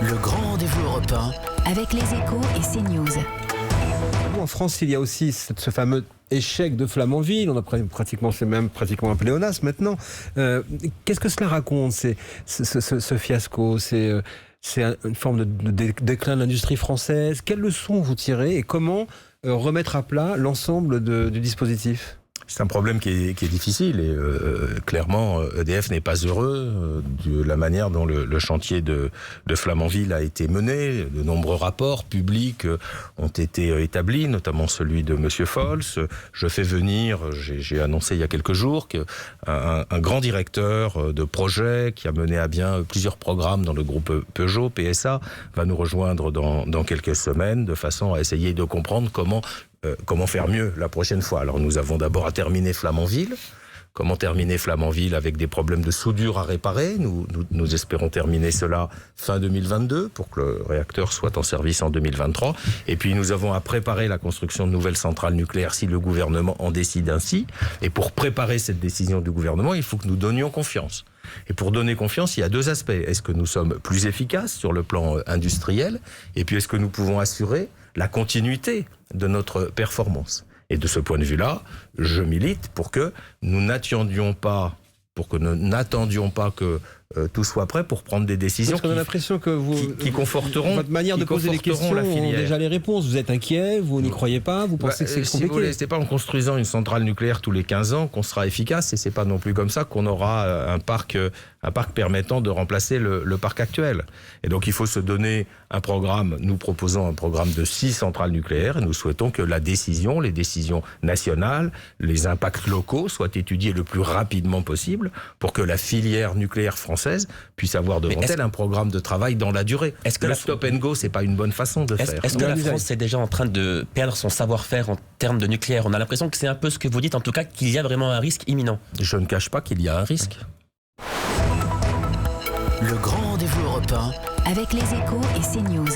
Le grand rendez-vous européen avec les Échos et CNews. En France, il y a aussi ce fameux échec de Flamanville. On a pratiquement un pléonasme maintenant. Qu'est-ce que cela raconte, ce fiasco? C'est une forme de déclin de l'industrie française. Quelles leçons vous tirez et comment remettre à plat l'ensemble du dispositif? C'est un problème qui est difficile et clairement EDF n'est pas heureux de la manière dont le chantier de Flamanville a été mené. De nombreux rapports publics ont été établis, notamment celui de Monsieur Fols. Je fais venir, j'ai annoncé il y a quelques jours qu'un grand directeur de projet qui a mené à bien plusieurs programmes dans le groupe Peugeot, PSA, va nous rejoindre dans quelques semaines de façon à essayer de comprendre comment faire mieux la prochaine fois. Alors nous avons d'abord à terminer Flamanville. Comment terminer Flamanville avec des problèmes de soudure à réparer? Nous espérons terminer cela fin 2022 pour que le réacteur soit en service en 2023. Et puis nous avons à préparer la construction de nouvelles centrales nucléaires si le gouvernement en décide ainsi. Et pour préparer cette décision du gouvernement, il faut que nous donnions confiance. Et pour donner confiance, il y a deux aspects. Est-ce que nous sommes plus efficaces sur le plan industriel? Et puis est-ce que nous pouvons assurer la continuité de notre performance? Et de ce point de vue-là, je milite pour que nous n'attendions pas que tout soit prêt pour prendre des décisions Parce qu'on a l'impression que qui conforteront votre manière de poser les questions ont déjà les réponses. Vous êtes inquiet, vous n'y croyez pas, vous pensez que c'est compliqué. Si vous voulez, c'est pas en construisant une centrale nucléaire tous les 15 ans qu'on sera efficace, et c'est pas non plus comme ça qu'on aura un parc permettant de remplacer le parc actuel. Et donc il faut se donner un programme. Nous proposons un programme de 6 centrales nucléaires et nous souhaitons que les décisions nationales, les impacts locaux soient étudiés le plus rapidement possible pour que la filière nucléaire française puisse avoir devant elle un programme de travail dans la durée. Est-ce que le stop and go, c'est pas une bonne façon de faire? Est-ce que la France est déjà en train de perdre son savoir-faire en termes de nucléaire? On a l'impression que c'est un peu ce que vous dites, en tout cas qu'il y a vraiment un risque imminent. Je ne cache pas qu'il y a un risque. Le grand rendez-vous européen Avec les Échos et CNews.